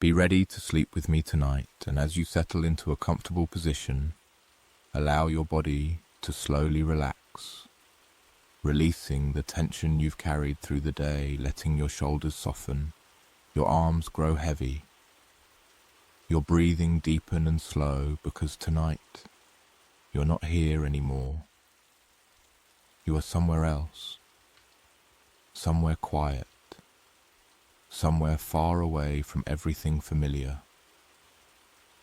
Be ready to sleep with me tonight, and as you settle into a comfortable position, allow your body to slowly relax, releasing the tension you've carried through the day, letting your shoulders soften, your arms grow heavy, your breathing deepen and slow, because tonight you're not here anymore. You are somewhere else, somewhere quiet, somewhere far away from everything familiar.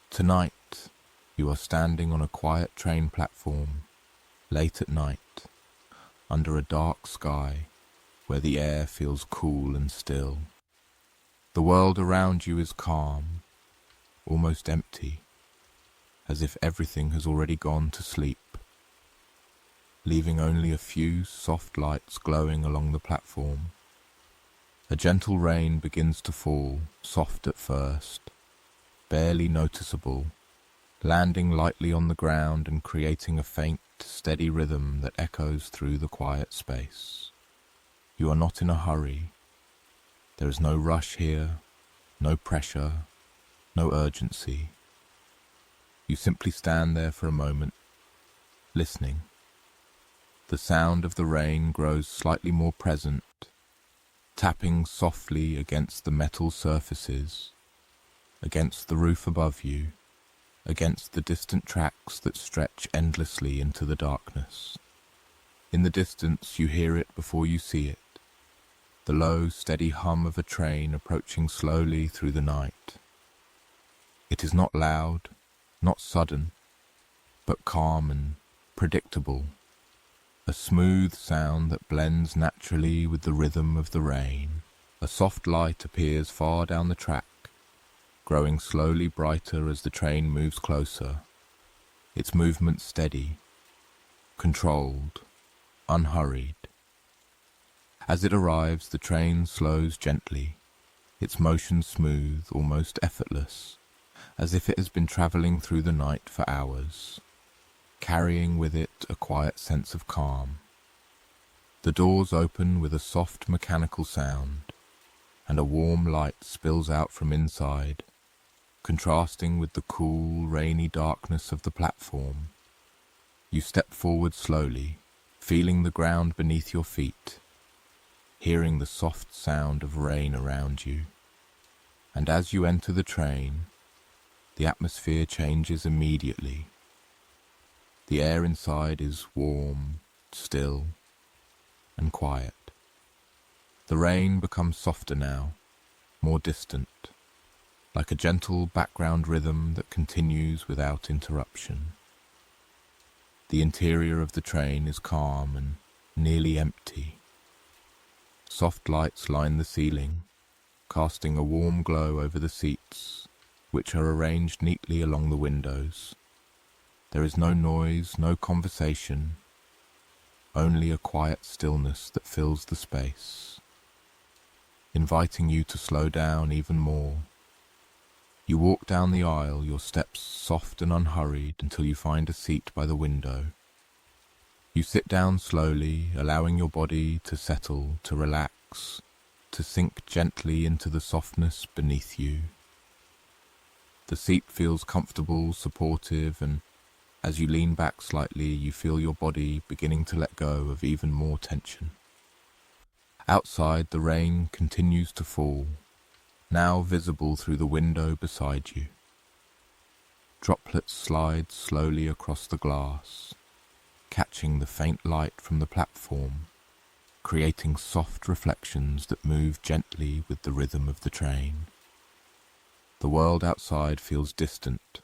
Tonight, you are standing on a quiet train platform, late at night, under a dark sky, where the air feels cool and still. The world around you is calm, almost empty, as if everything has already gone to sleep, leaving only a few soft lights glowing along the platform. A gentle rain begins to fall, soft at first, barely noticeable, landing lightly on the ground and creating a faint, steady rhythm that echoes through the quiet space. You are not in a hurry. There is no rush here, no pressure, no urgency. You simply stand there for a moment, listening. The sound of the rain grows slightly more present, tapping softly against the metal surfaces, against the roof above you, against the distant tracks that stretch endlessly into the darkness. In the distance you hear it before you see it, the low, steady hum of a train approaching slowly through the night. It is not loud, not sudden, but calm and predictable. A smooth sound that blends naturally with the rhythm of the rain. A soft light appears far down the track, growing slowly brighter as the train moves closer, its movement steady, controlled, unhurried. As it arrives, the train slows gently, its motion smooth, almost effortless, as if it has been traveling through the night for hours, carrying with it a quiet sense of calm. The doors open with a soft mechanical sound, and a warm light spills out from inside, contrasting with the cool, rainy darkness of the platform. You step forward slowly, feeling the ground beneath your feet, hearing the soft sound of rain around you. And as you enter the train, the atmosphere changes immediately. The air inside is warm, still, and quiet. The rain becomes softer now, more distant, like a gentle background rhythm that continues without interruption. The interior of the train is calm and nearly empty. Soft lights line the ceiling, casting a warm glow over the seats, which are arranged neatly along the windows. There is no noise, no conversation, only a quiet stillness that fills the space, inviting you to slow down even more. You walk down the aisle, your steps soft and unhurried, until you find a seat by the window. You sit down slowly, allowing your body to settle, to relax, to sink gently into the softness beneath you. The seat feels comfortable, supportive, and as you lean back slightly, you feel your body beginning to let go of even more tension. Outside, the rain continues to fall, now visible through the window beside you. Droplets slide slowly across the glass, catching the faint light from the platform, creating soft reflections that move gently with the rhythm of the train. The world outside feels distant,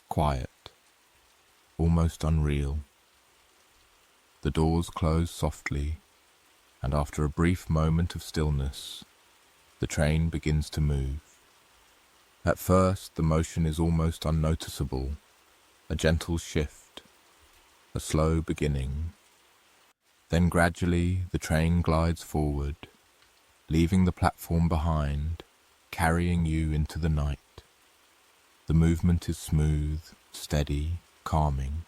quiet, almost unreal. The doors close softly, and after a brief moment of stillness, the train begins to move. At first, the motion is almost unnoticeable, a gentle shift, a slow beginning. Then gradually, the train glides forward, leaving the platform behind, carrying you into the night. The movement is smooth, steady, calming.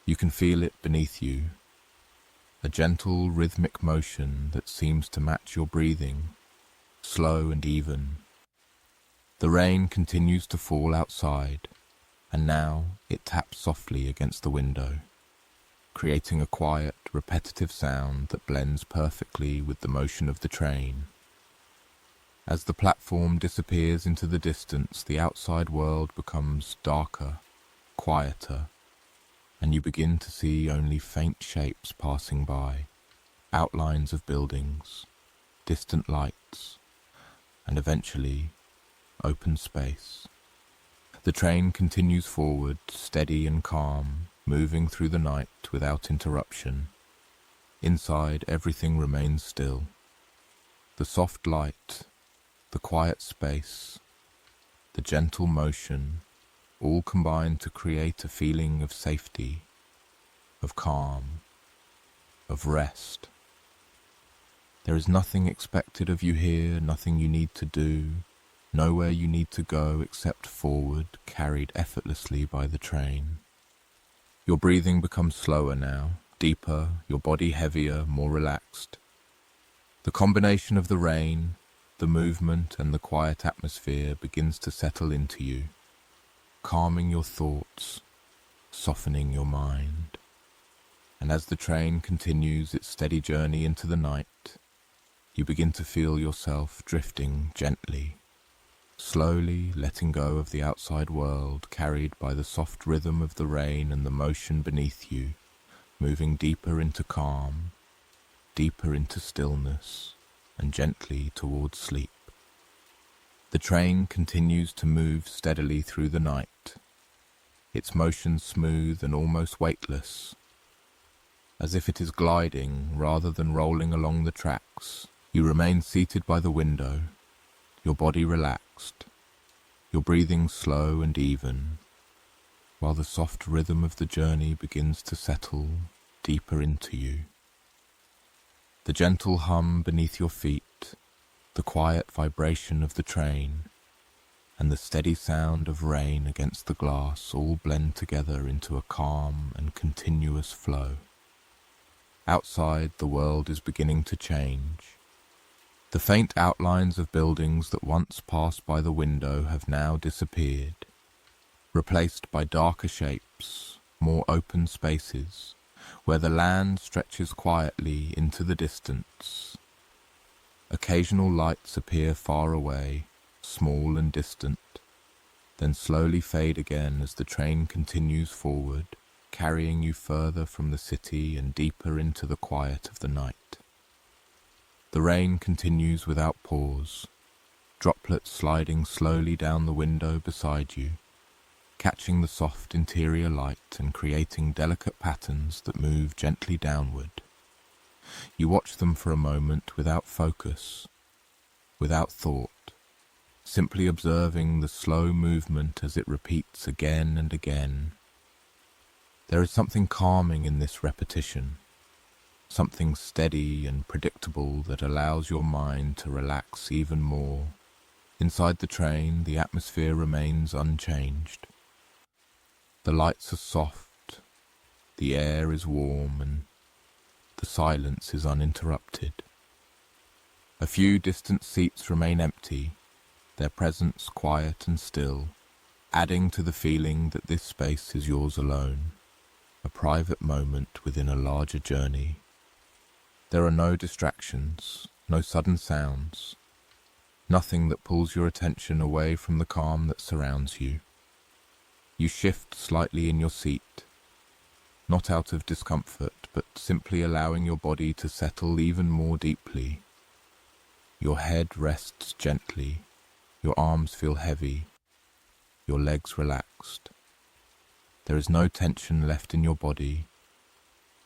You can feel it beneath you, a gentle rhythmic motion that seems to match your breathing, slow and even. The rain continues to fall outside, and now it taps softly against the window, creating a quiet, repetitive sound that blends perfectly with the motion of the train. As the platform disappears into the distance, the outside world becomes darker, quieter, and you begin to see only faint shapes passing by, outlines of buildings, distant lights, and eventually open space. The train continues forward, steady and calm, moving through the night without interruption. Inside, everything remains still. The soft light, the quiet space, the gentle motion, all combine to create a feeling of safety, of calm, of rest. There is nothing expected of you here, nothing you need to do, nowhere you need to go except forward, carried effortlessly by the train. Your breathing becomes slower now, deeper, your body heavier, more relaxed. The combination of the rain, the movement, and the quiet atmosphere begins to settle into you, calming your thoughts, softening your mind. And as the train continues its steady journey into the night, you begin to feel yourself drifting gently, slowly letting go of the outside world, carried by the soft rhythm of the rain and the motion beneath you, moving deeper into calm, deeper into stillness, and gently towards sleep. The train continues to move steadily through the night, its motion smooth and almost weightless, as if it is gliding rather than rolling along the tracks. You remain seated by the window, your body relaxed, your breathing slow and even, while the soft rhythm of the journey begins to settle deeper into you. The gentle hum beneath your feet, the quiet vibration of the train, and the steady sound of rain against the glass all blend together into a calm and continuous flow. Outside, the world is beginning to change. The faint outlines of buildings that once passed by the window have now disappeared, replaced by darker shapes, more open spaces, where the land stretches quietly into the distance. Occasional lights appear far away, small and distant, then slowly fade again as the train continues forward, carrying you further from the city and deeper into the quiet of the night. The rain continues without pause, droplets sliding slowly down the window beside you, catching the soft interior light and creating delicate patterns that move gently downward. You watch them for a moment without focus, without thought, simply observing the slow movement as it repeats again and again. There is something calming in this repetition, something steady and predictable that allows your mind to relax even more. Inside the train, the atmosphere remains unchanged. The lights are soft, the air is warm, and the silence is uninterrupted. A few distant seats remain empty, their presence quiet and still, adding to the feeling that this space is yours alone, a private moment within a larger journey. There are no distractions, no sudden sounds, nothing that pulls your attention away from the calm that surrounds you. You shift slightly in your seat, not out of discomfort, but simply allowing your body to settle even more deeply. Your head rests gently, your arms feel heavy, your legs relaxed. There is no tension left in your body,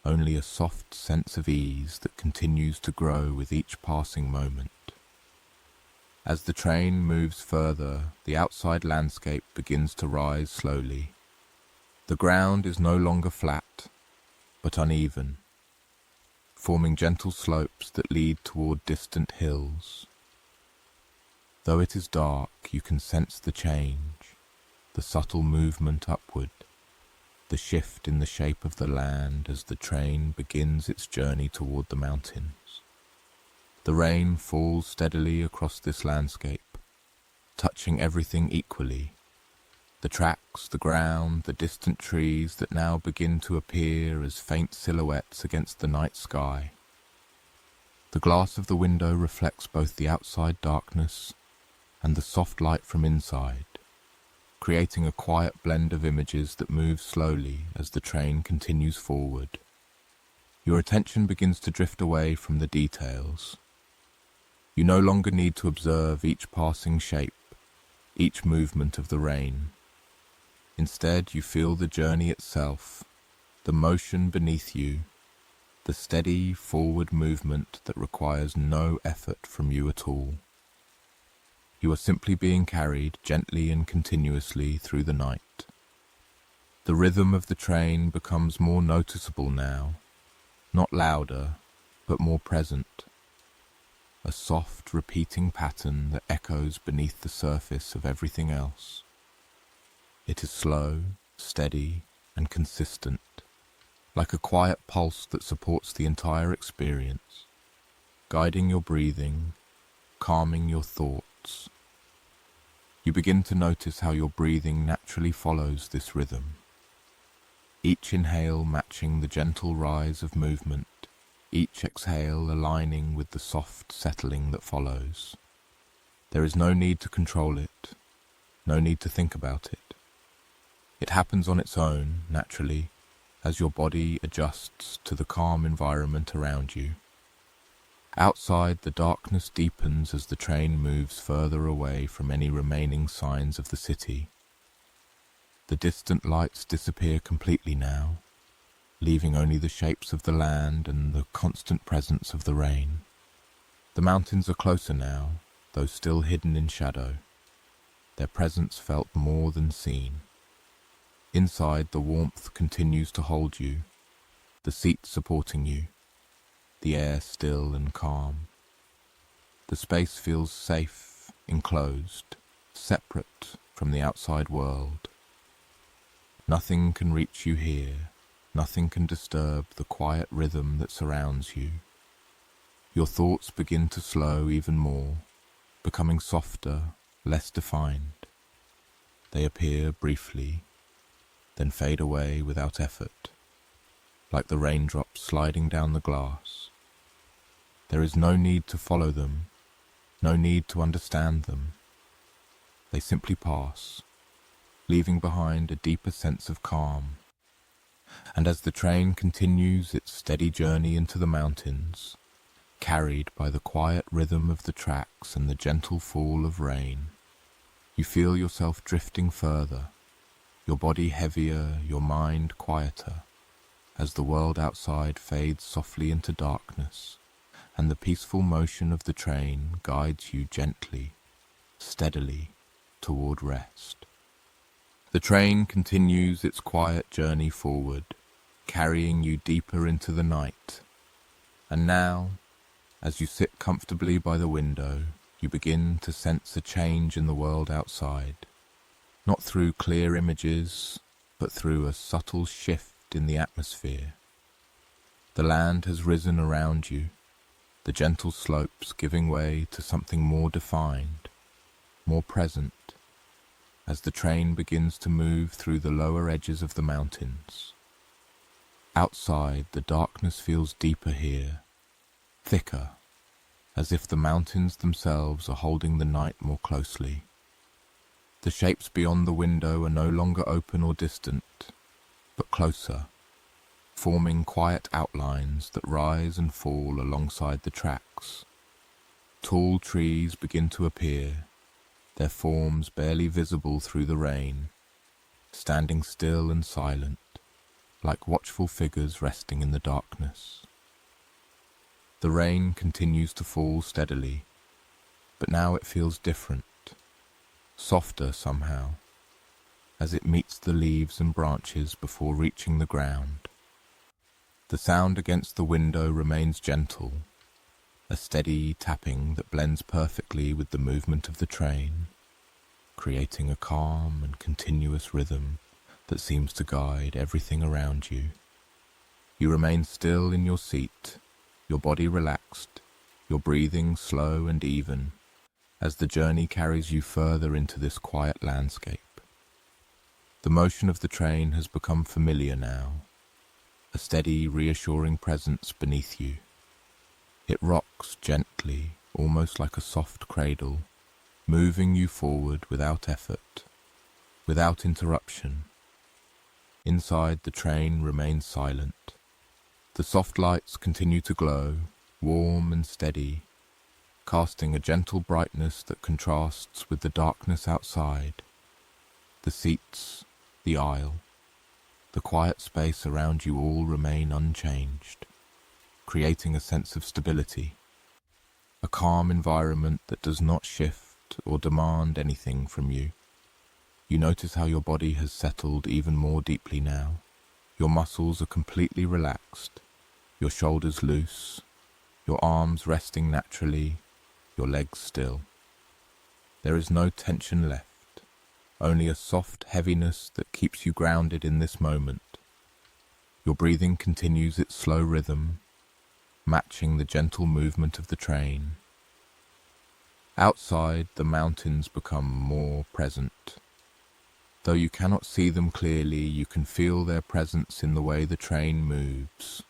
only a soft sense of ease that continues to grow with each passing moment. As the train moves further, the outside landscape begins to rise slowly. The ground is no longer flat, but uneven, forming gentle slopes that lead toward distant hills. Though it is dark, you can sense the change, the subtle movement upward, the shift in the shape of the land as the train begins its journey toward the mountains. The rain falls steadily across this landscape, touching everything equally. The tracks, the ground, the distant trees that now begin to appear as faint silhouettes against the night sky. The glass of the window reflects both the outside darkness and the soft light from inside, creating a quiet blend of images that move slowly as the train continues forward. Your attention begins to drift away from the details. You no longer need to observe each passing shape, each movement of the rain. Instead, you feel the journey itself, the motion beneath you, the steady forward movement that requires no effort from you at all. You are simply being carried gently and continuously through the night. The rhythm of the train becomes more noticeable now, not louder, but more present. A soft, repeating pattern that echoes beneath the surface of everything else. It is slow, steady, and consistent, like a quiet pulse that supports the entire experience, guiding your breathing, calming your thoughts. You begin to notice how your breathing naturally follows this rhythm, each inhale matching the gentle rise of movement, each exhale aligning with the soft settling that follows. There is no need to control it, no need to think about it. It happens on its own, naturally, as your body adjusts to the calm environment around you. Outside, the darkness deepens as the train moves further away from any remaining signs of the city. The distant lights disappear completely now, leaving only the shapes of the land and the constant presence of the rain. The mountains are closer now, though still hidden in shadow, their presence felt more than seen. Inside, the warmth continues to hold you, the seat supporting you, the air still and calm. The space feels safe, enclosed, separate from the outside world. Nothing can reach you here, nothing can disturb the quiet rhythm that surrounds you. Your thoughts begin to slow even more, becoming softer, less defined. They appear briefly, then fade away without effort, like the raindrops sliding down the glass. There is no need to follow them, no need to understand them. They simply pass, leaving behind a deeper sense of calm. And as the train continues its steady journey into the mountains, carried by the quiet rhythm of the tracks and the gentle fall of rain, you feel yourself drifting further, your body heavier, your mind quieter, as the world outside fades softly into darkness, and the peaceful motion of the train guides you gently, steadily, toward rest. The train continues its quiet journey forward, carrying you deeper into the night. And now, as you sit comfortably by the window, you begin to sense a change in the world outside. Not through clear images, but through a subtle shift in the atmosphere. The land has risen around you, the gentle slopes giving way to something more defined, more present, as the train begins to move through the lower edges of the mountains. Outside, the darkness feels deeper here, thicker, as if the mountains themselves are holding the night more closely. The shapes beyond the window are no longer open or distant, but closer, forming quiet outlines that rise and fall alongside the tracks. Tall trees begin to appear, their forms barely visible through the rain, standing still and silent, like watchful figures resting in the darkness. The rain continues to fall steadily, but now it feels different, softer somehow, as it meets the leaves and branches before reaching the ground. The sound against the window remains gentle, a steady tapping that blends perfectly with the movement of the train, creating a calm and continuous rhythm that seems to guide everything around you. You remain still in your seat, your body relaxed, your breathing slow and even, as the journey carries you further into this quiet landscape. The motion of the train has become familiar now, a steady, reassuring presence beneath you. It rocks gently, almost like a soft cradle, moving you forward without effort, without interruption. Inside, the train remains silent. The soft lights continue to glow, warm and steady, casting a gentle brightness that contrasts with the darkness outside. The seats, the aisle, the quiet space around you all remain unchanged, creating a sense of stability, a calm environment that does not shift or demand anything from you. You notice how your body has settled even more deeply now. Your muscles are completely relaxed, your shoulders loose, your arms resting naturally, your legs still. There is no tension left, only a soft heaviness that keeps you grounded in this moment. Your breathing continues its slow rhythm, matching the gentle movement of the train. Outside, the mountains become more present. Though you cannot see them clearly, you can feel their presence in the way the train moves,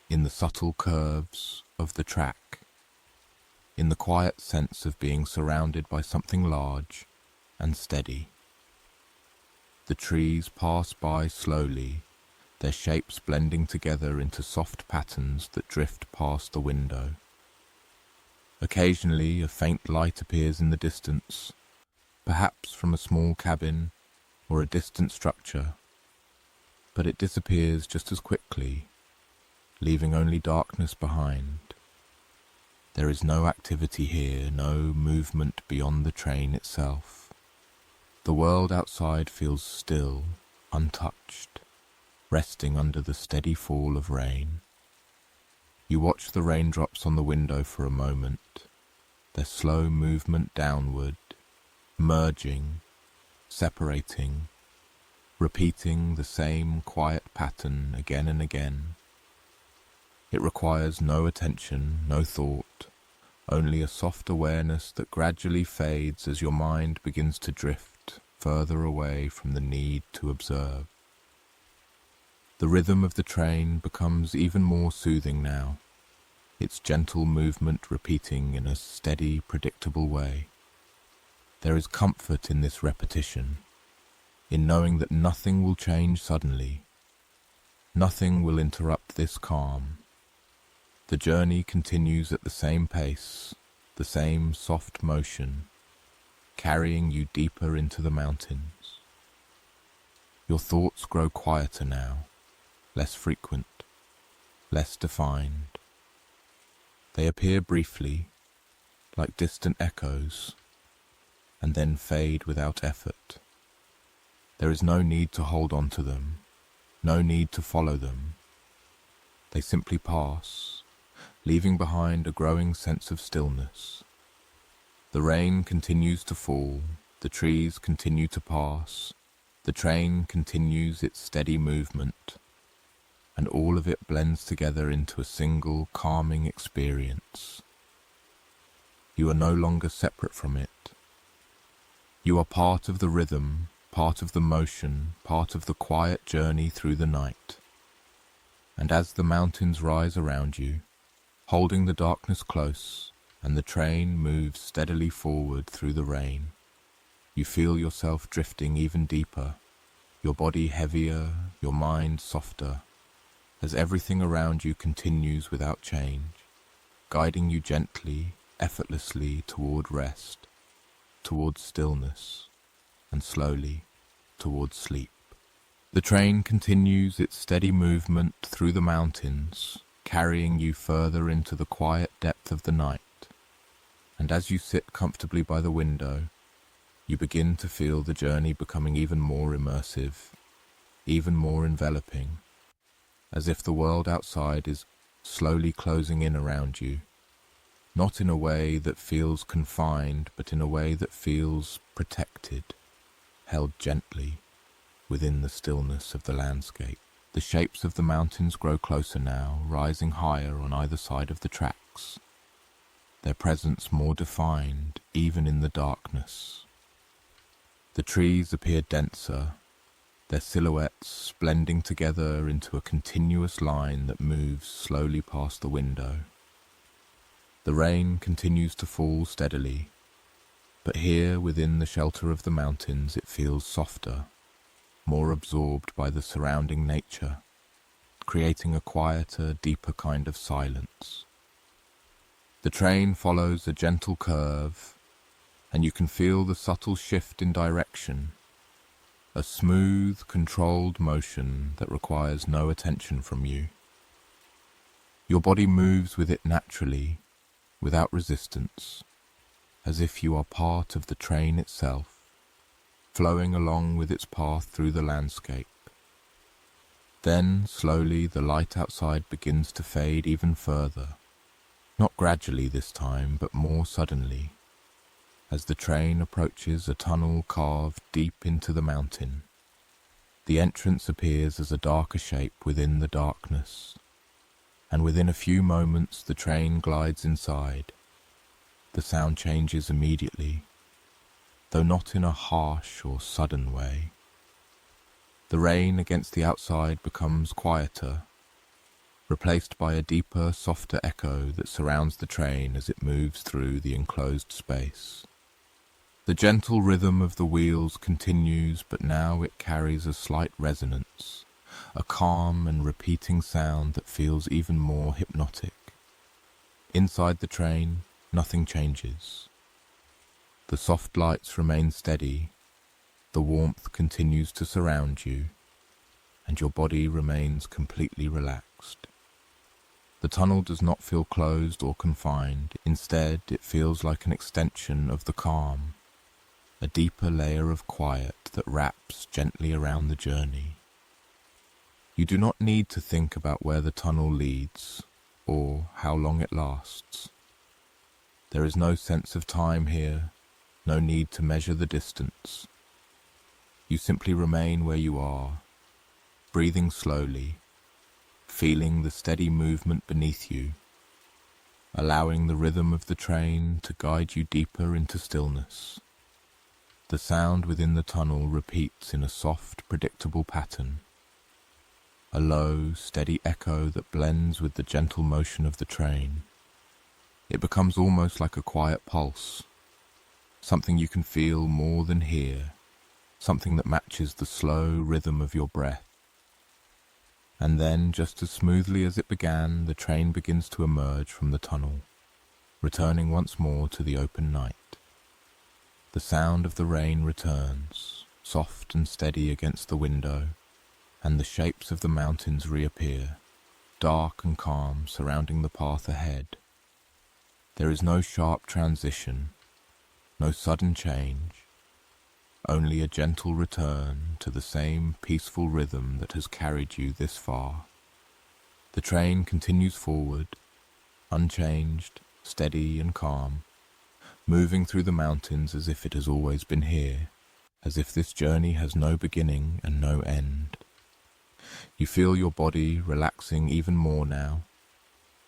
in the subtle curves of the track, in the quiet sense of being surrounded by something large and steady. The trees pass by slowly, their shapes blending together into soft patterns that drift past the window. Occasionally, a faint light appears in the distance, perhaps from a small cabin or a distant structure, but it disappears just as quickly, leaving only darkness behind. There is no activity here, no movement beyond the train itself. The world outside feels still, untouched, resting under the steady fall of rain. You watch the raindrops on the window for a moment, their slow movement downward, merging, separating, repeating the same quiet pattern again and again. It requires no attention, no thought, only a soft awareness that gradually fades as your mind begins to drift further away from the need to observe. The rhythm of the train becomes even more soothing now, its gentle movement repeating in a steady, predictable way. There is comfort in this repetition, in knowing that nothing will change suddenly. Nothing will interrupt this calm. The journey continues at the same pace, the same soft motion, carrying you deeper into the mountains. Your thoughts grow quieter now, less frequent, less defined. They appear briefly, like distant echoes, and then fade without effort. There is no need to hold on to them, no need to follow them. They simply pass, leaving behind a growing sense of stillness. The rain continues to fall, the trees continue to pass, the train continues its steady movement, and all of it blends together into a single calming experience. You are no longer separate from it. You are part of the rhythm, part of the motion, part of the quiet journey through the night. And as the mountains rise around you, holding the darkness close, and the train moves steadily forward through the rain, you feel yourself drifting even deeper, your body heavier, your mind softer, as everything around you continues without change, guiding you gently, effortlessly toward rest, towards stillness, and slowly towards sleep. The train continues its steady movement through the mountains, carrying you further into the quiet depth of the night. And as you sit comfortably by the window, you begin to feel the journey becoming even more immersive, even more enveloping, as if the world outside is slowly closing in around you, not in a way that feels confined, but in a way that feels protected, held gently within the stillness of the landscape. The shapes of the mountains grow closer now, rising higher on either side of the tracks. their presence more defined even in the darkness. The trees appear denser, their silhouettes blending together into a continuous line that moves slowly past the window. The rain continues to fall steadily, but here within the shelter of the mountains it feels softer, more absorbed by the surrounding nature, creating a quieter, deeper kind of silence. The train follows a gentle curve, and you can feel the subtle shift in direction, a smooth, controlled motion that requires no attention from you. Your body moves with it naturally, without resistance, as if you are part of the train itself, flowing along with its path through the landscape. Then, slowly, the light outside begins to fade even further, not gradually this time, but more suddenly, as the train approaches a tunnel carved deep into the mountain. The entrance appears as a darker shape within the darkness, and within a few moments the train glides inside. The sound changes immediately, though not in a harsh or sudden way. The rain against the outside becomes quieter, replaced by a deeper, softer echo that surrounds the train as it moves through the enclosed space. The gentle rhythm of the wheels continues, but now it carries a slight resonance, a calm and repeating sound that feels even more hypnotic. Inside the train, nothing changes. The soft lights remain steady, the warmth continues to surround you, and your body remains completely relaxed. The tunnel does not feel closed or confined. Instead, it feels like an extension of the calm, a deeper layer of quiet that wraps gently around the journey. You do not need to think about where the tunnel leads or how long it lasts. There is no sense of time here, no need to measure the distance. You simply remain where you are, breathing slowly, feeling the steady movement beneath you, allowing the rhythm of the train to guide you deeper into stillness. The sound within the tunnel repeats in a soft, predictable pattern, a low, steady echo that blends with the gentle motion of the train. It becomes almost like a quiet pulse, something you can feel more than hear, something that matches the slow rhythm of your breath. And then, just as smoothly as it began, the train begins to emerge from the tunnel, returning once more to the open night. The sound of the rain returns, soft and steady against the window, and the shapes of the mountains reappear, dark and calm, surrounding the path ahead. There is no sharp transition, no sudden change, only a gentle return to the same peaceful rhythm that has carried you this far. The train continues forward, unchanged, steady and calm, moving through the mountains as if it has always been here, as if this journey has no beginning and no end. You feel your body relaxing even more now,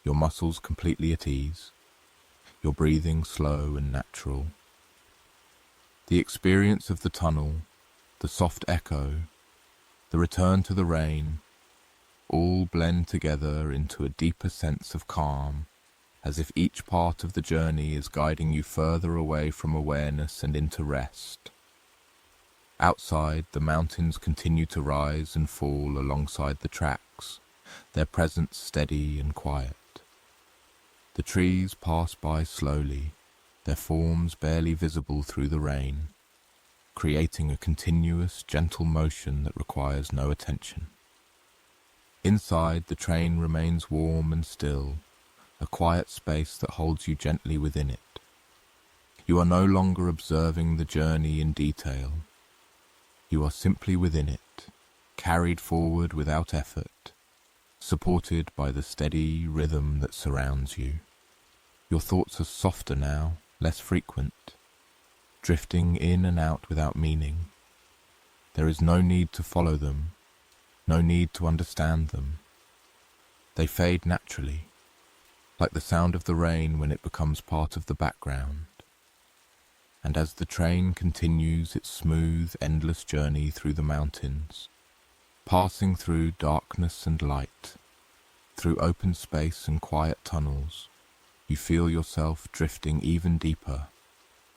your muscles completely at ease, your breathing slow and natural. The experience of the tunnel, the soft echo, the return to the rain, all blend together into a deeper sense of calm, as if each part of the journey is guiding you further away from awareness and into rest. Outside, the mountains continue to rise and fall alongside the tracks, their presence steady and quiet. The trees pass by slowly, their forms barely visible through the rain, creating a continuous, gentle motion that requires no attention. Inside, the train remains warm and still, a quiet space that holds you gently within it. You are no longer observing the journey in detail. You are simply within it, carried forward without effort, supported by the steady rhythm that surrounds you. Your thoughts are softer now, less frequent, drifting in and out without meaning. There is no need to follow them, no need to understand them. They fade naturally, like the sound of the rain when it becomes part of the background. And as the train continues its smooth, endless journey through the mountains, passing through darkness and light, through open space and quiet tunnels, you feel yourself drifting even deeper,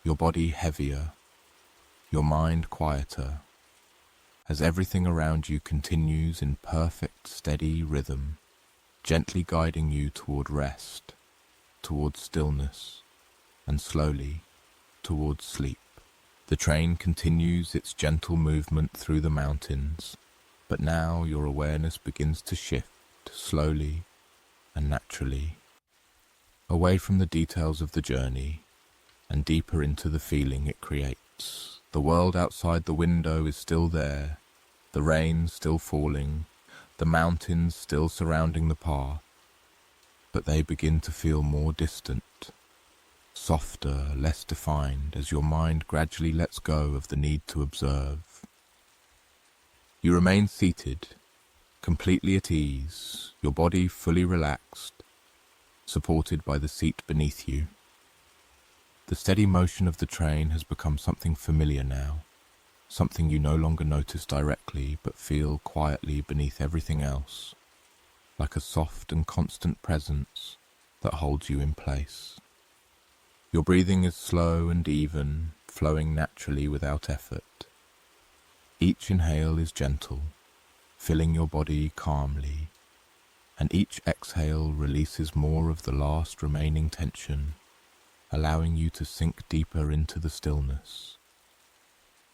your body heavier, your mind quieter, as everything around you continues in perfect, steady rhythm, gently guiding you toward rest, toward stillness, and slowly towards sleep. The train continues its gentle movement through the mountains, but now your awareness begins to shift slowly and naturally, away from the details of the journey and deeper into the feeling it creates. The world outside the window is still there, the rain still falling, the mountains still surrounding the path, but they begin to feel more distant, softer, less defined, as your mind gradually lets go of the need to observe. You remain seated, completely at ease, your body fully relaxed, supported by the seat beneath you. The steady motion of the train has become something familiar now, something you no longer notice directly but feel quietly beneath everything else, like a soft and constant presence that holds you in place. Your breathing is slow and even, flowing naturally without effort. Each inhale is gentle, filling your body calmly, and each exhale releases more of the last remaining tension, allowing you to sink deeper into the stillness.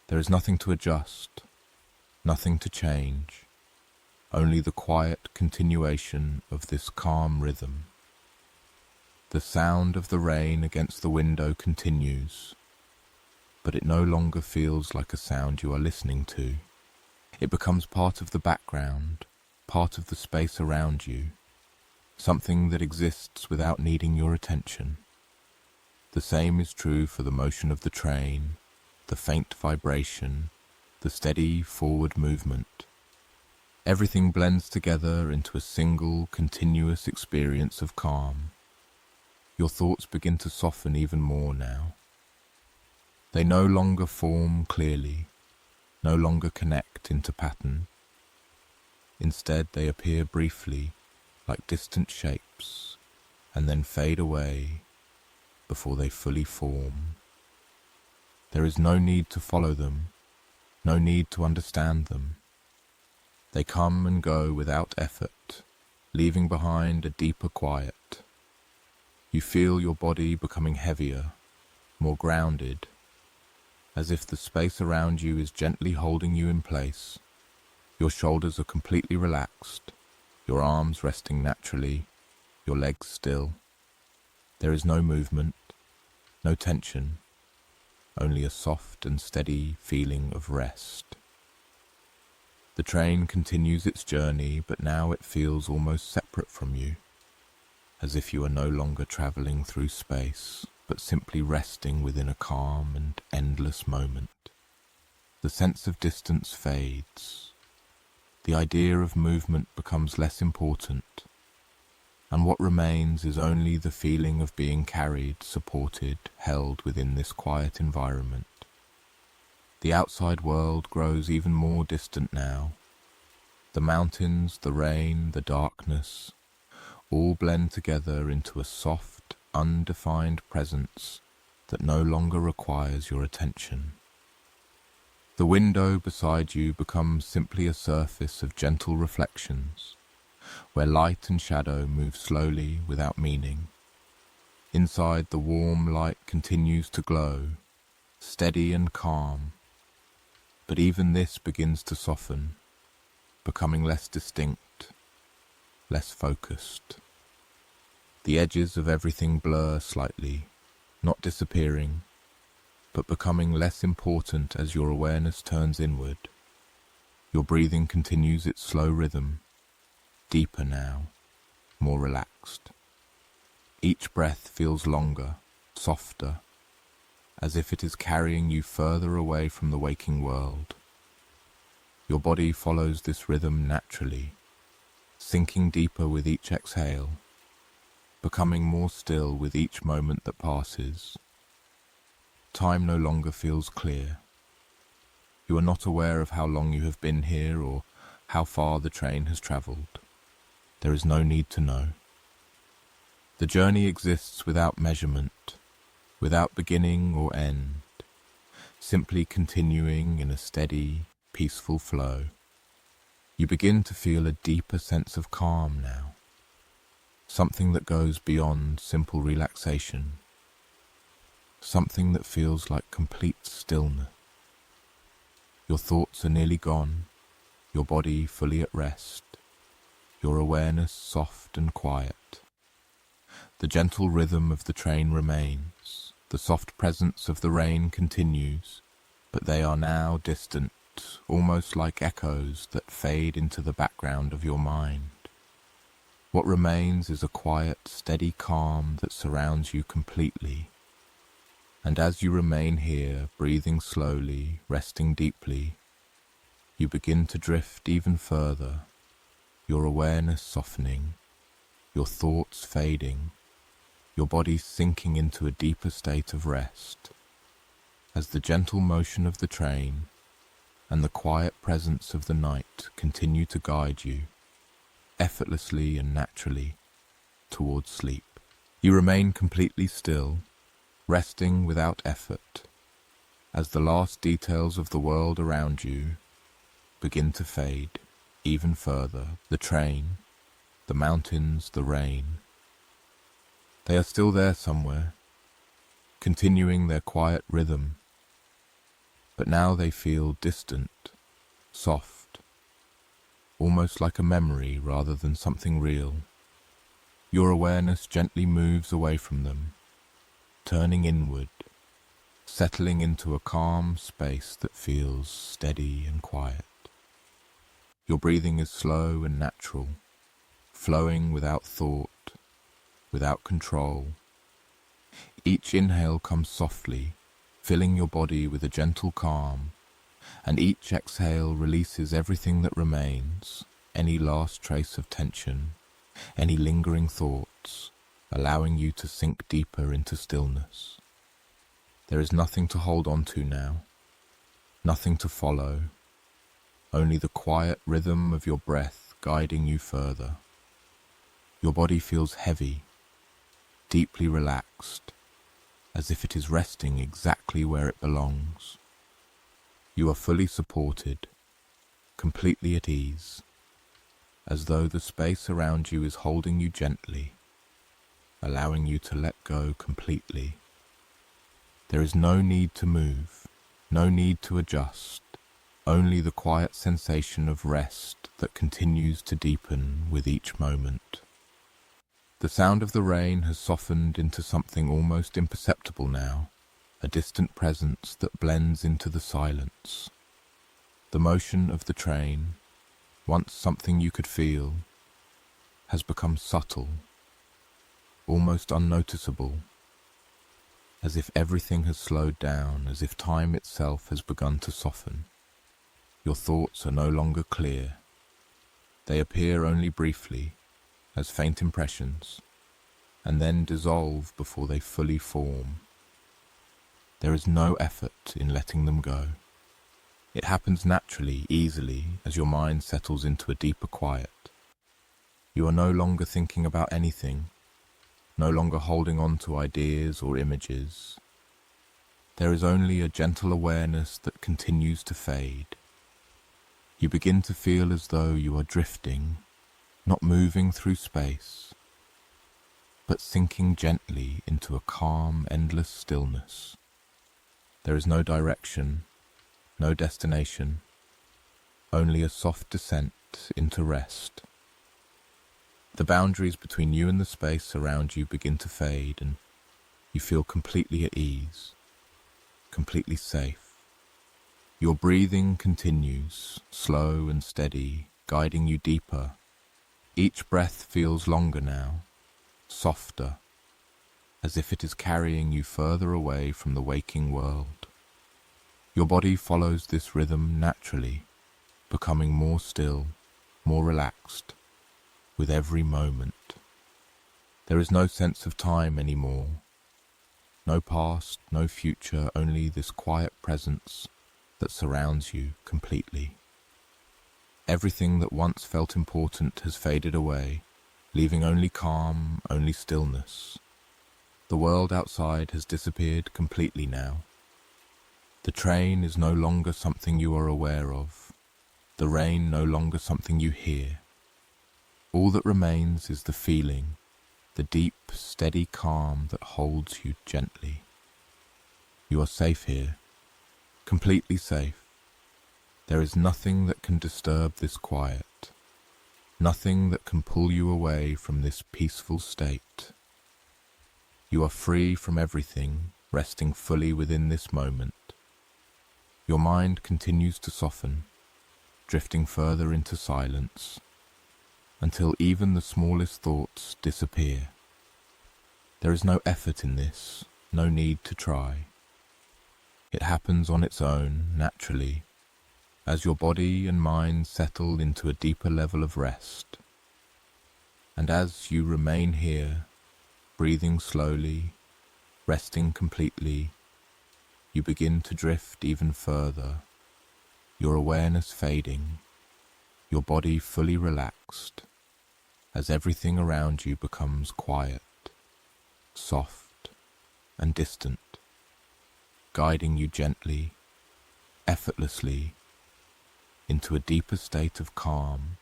There is nothing to adjust, nothing to change, only the quiet continuation of this calm rhythm. The sound of the rain against the window continues, but it no longer feels like a sound you are listening to. It becomes part of the background, part of the space around you, something that exists without needing your attention. The same is true for the motion of the train, the faint vibration, the steady forward movement. Everything blends together into a single, continuous experience of calm. Your thoughts begin to soften even more now. They no longer form clearly, no longer connect into pattern. Instead, they appear briefly, like distant shapes, and then fade away before they fully form. There is no need to follow them, no need to understand them. They come and go without effort, leaving behind a deeper quiet. You feel your body becoming heavier, more grounded, as if the space around you is gently holding you in place. Your shoulders are completely relaxed, your arms resting naturally, your legs still. There is no movement, no tension, only a soft and steady feeling of rest. The train continues its journey, but now it feels almost separate from you, as if you are no longer traveling through space, but simply resting within a calm and endless moment. The sense of distance fades. The idea of movement becomes less important, and what remains is only the feeling of being carried, supported, held within this quiet environment. The outside world grows even more distant now. The mountains, the rain, the darkness, all blend together into a soft, undefined presence that no longer requires your attention. The window beside you becomes simply a surface of gentle reflections, where light and shadow move slowly without meaning. Inside, the warm light continues to glow, steady and calm, but even this begins to soften, becoming less distinct, less focused. The edges of everything blur slightly, not disappearing, but becoming less important as your awareness turns inward. Your breathing continues its slow rhythm, deeper now, more relaxed. Each breath feels longer, softer, as if it is carrying you further away from the waking world. Your body follows this rhythm naturally, sinking deeper with each exhale. becoming more still with each moment that passes. Time no longer feels clear. You are not aware of how long you have been here or how far the train has travelled. There is no need to know. The journey exists without measurement, without beginning or end, simply continuing in a steady, peaceful flow. You begin to feel a deeper sense of calm now, something that goes beyond simple relaxation, something that feels like complete stillness. Your thoughts are nearly gone, your body fully at rest, your awareness soft and quiet. The gentle rhythm of the train remains, the soft presence of the rain continues, but they are now distant, almost like echoes that fade into the background of your mind. What remains is a quiet, steady calm that surrounds you completely. And as you remain here, breathing slowly, resting deeply, you begin to drift even further, your awareness softening, your thoughts fading, your body sinking into a deeper state of rest. As the gentle motion of the train and the quiet presence of the night continue to guide you, effortlessly and naturally, towards sleep. You remain completely still, resting without effort, as the last details of the world around you begin to fade even further. The train, the mountains, the rain. They are still there somewhere, continuing their quiet rhythm, but now they feel distant, soft, almost like a memory rather than something real. Your awareness gently moves away from them, turning inward, settling into a calm space that feels steady and quiet. Your breathing is slow and natural, flowing without thought, without control. Each inhale comes softly, filling your body with a gentle calm, and each exhale releases everything that remains, any last trace of tension, any lingering thoughts, allowing you to sink deeper into stillness. There is nothing to hold on to now, nothing to follow, only the quiet rhythm of your breath guiding you further. Your body feels heavy, deeply relaxed, as if it is resting exactly where it belongs. You are fully supported, completely at ease, as though the space around you is holding you gently, allowing you to let go completely. There is no need to move, no need to adjust, only the quiet sensation of rest that continues to deepen with each moment. The sound of the rain has softened into something almost imperceptible now, a distant presence that blends into the silence. The motion of the train, once something you could feel, has become subtle, almost unnoticeable, as if everything has slowed down, as if time itself has begun to soften. Your thoughts are no longer clear. They appear only briefly, as faint impressions, and then dissolve before they fully form. There is no effort in letting them go. It happens naturally, easily, as your mind settles into a deeper quiet. You are no longer thinking about anything, no longer holding on to ideas or images. There is only a gentle awareness that continues to fade. You begin to feel as though you are drifting, not moving through space, but sinking gently into a calm, endless stillness. There is no direction, no destination, only a soft descent into rest. The boundaries between you and the space around you begin to fade, and you feel completely at ease, completely safe. Your breathing continues, slow and steady, guiding you deeper. Each breath feels longer now, softer, as if it is carrying you further away from the waking world. Your body follows this rhythm naturally, becoming more still, more relaxed, with every moment. There is no sense of time anymore. No past, no future, only this quiet presence that surrounds you completely. Everything that once felt important has faded away, leaving only calm, only stillness. The world outside has disappeared completely now. The train is no longer something you are aware of. The rain no longer something you hear. All that remains is the feeling, the deep, steady calm that holds you gently. You are safe here, completely safe. There is nothing that can disturb this quiet, nothing that can pull you away from this peaceful state. You are free from everything, resting fully within this moment. Your mind continues to soften, drifting further into silence, until even the smallest thoughts disappear. There is no effort in this, no need to try. It happens on its own, naturally, as your body and mind settle into a deeper level of rest. And as you remain here, breathing slowly, resting completely, you begin to drift even further, your awareness fading, your body fully relaxed, as everything around you becomes quiet, soft, and distant, guiding you gently, effortlessly, into a deeper state of calm,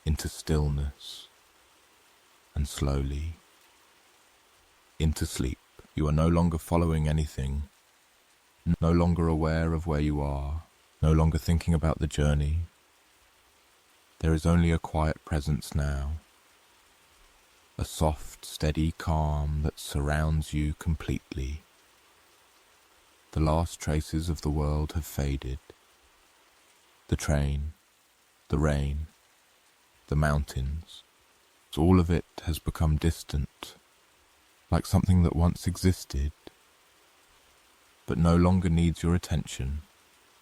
into stillness, and slowly into sleep. You are no longer following anything, no longer aware of where you are, no longer thinking about the journey. There is only a quiet presence now, a soft, steady calm that surrounds you completely. The last traces of the world have faded. The train, the rain, the mountains, all of it has become distant, like something that once existed, but no longer needs your attention.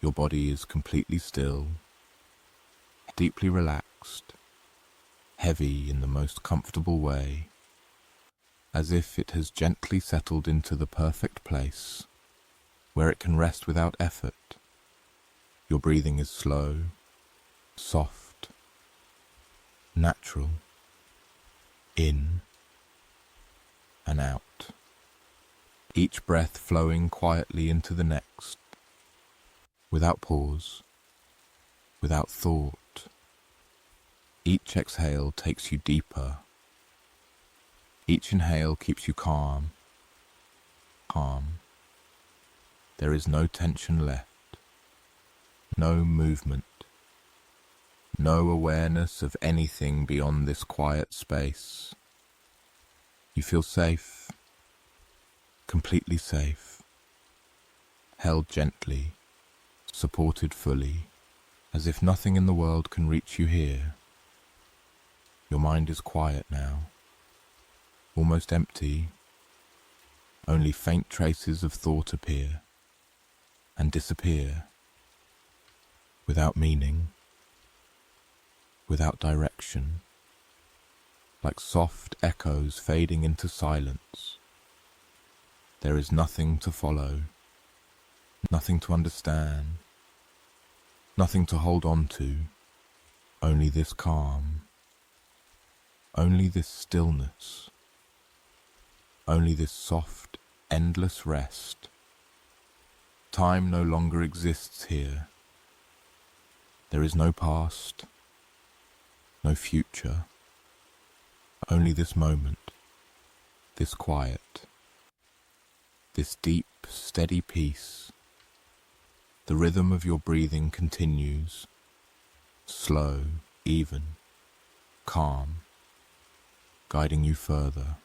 Your body is completely still, deeply relaxed, heavy in the most comfortable way, as if it has gently settled into the perfect place where it can rest without effort. Your breathing is slow, soft, natural, in and out, each breath flowing quietly into the next, without pause, without thought. Each exhale takes you deeper. Each inhale keeps you calm, calm. There is no tension left, no movement, no awareness of anything beyond this quiet space. You feel safe, completely safe, held gently, supported fully, as if nothing in the world can reach you here. Your mind is quiet now, almost empty. Only faint traces of thought appear and disappear, without meaning, without direction, like soft echoes fading into silence. There is nothing to follow, nothing to understand, nothing to hold on to, only this calm, only this stillness, only this soft, endless rest. Time no longer exists here. There is no past, no future, only this moment, this quiet, this deep, steady peace. The rhythm of your breathing continues, slow, even, calm, guiding you further,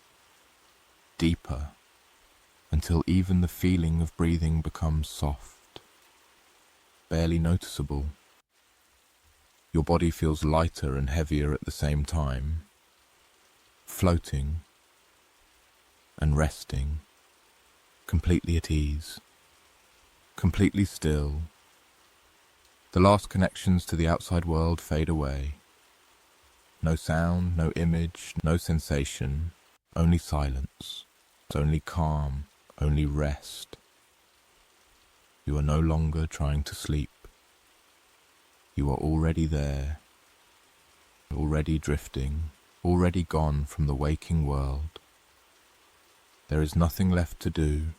deeper, until even the feeling of breathing becomes soft, barely noticeable. Your body feels lighter and heavier at the same time, floating and resting, completely at ease, completely still. The last connections to the outside world fade away. No sound, no image, no sensation, only silence, only calm, only rest. You are no longer trying to sleep. You are already there, already drifting, already gone from the waking world. There is nothing left to do,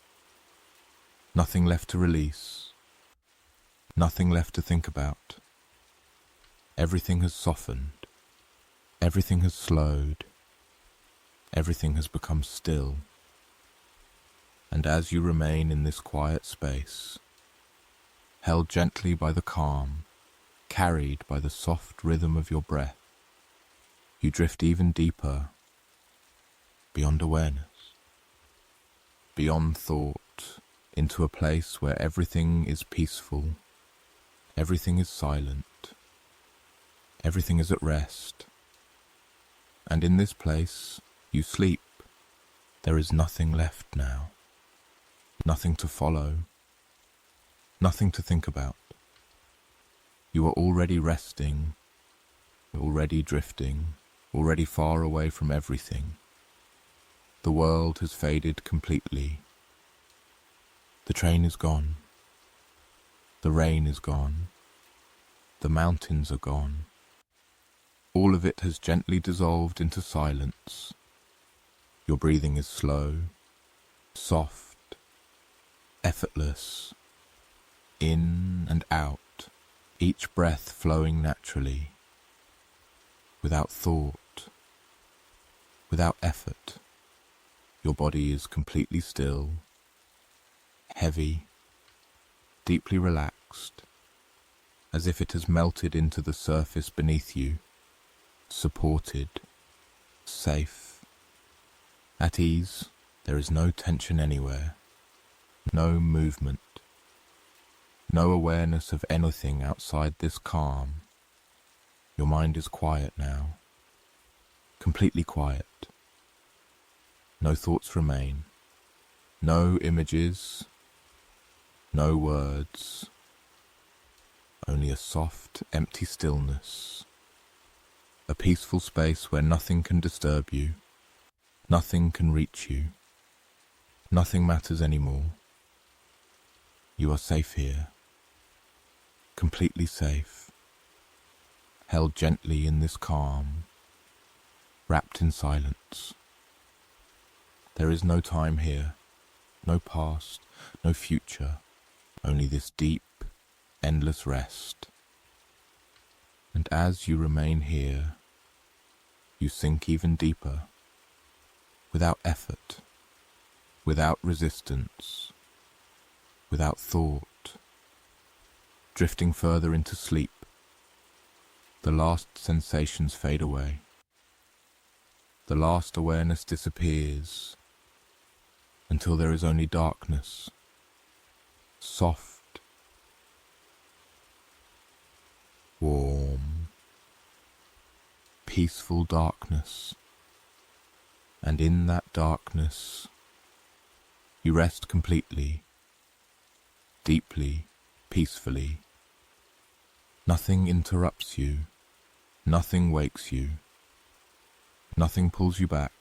nothing left to release, nothing left to think about. Everything has softened, everything has slowed, everything has become still. And as you remain in this quiet space, held gently by the calm, carried by the soft rhythm of your breath, you drift even deeper, beyond awareness, beyond thought, into a place where everything is peaceful, everything is silent, everything is at rest. And in this place, you sleep. There is nothing left now, nothing to follow, nothing to think about. You are already resting, already drifting, already far away from everything. The world has faded completely. The train is gone. The rain is gone. The mountains are gone. All of it has gently dissolved into silence. Your breathing is slow, soft, effortless, in and out, each breath flowing naturally, without thought, without effort. Your body is completely still, heavy, deeply relaxed, as if it has melted into the surface beneath you, supported, safe. At ease, there is no tension anywhere, no movement, no awareness of anything outside this calm. Your mind is quiet now, completely quiet. No thoughts remain, no images, no words, only a soft, empty stillness, a peaceful space where nothing can disturb you. Nothing can reach you. Nothing matters anymore. You are safe here, completely safe, held gently in this calm, wrapped in silence. There is no time here, no past, no future, only this deep, endless rest. And as you remain here, you sink even deeper, without effort, without resistance, without thought, drifting further into sleep. The last sensations fade away. The last awareness disappears until there is only darkness, soft, warm, peaceful darkness. And in that darkness, you rest completely, deeply, peacefully. Nothing interrupts you, nothing wakes you, nothing pulls you back,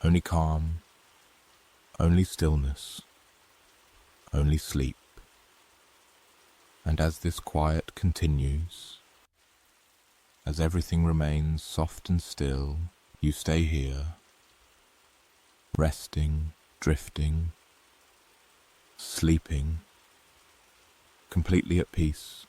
only calm, only stillness, only sleep. And as this quiet continues, as everything remains soft and still, you stay here, resting, drifting, sleeping, completely at peace.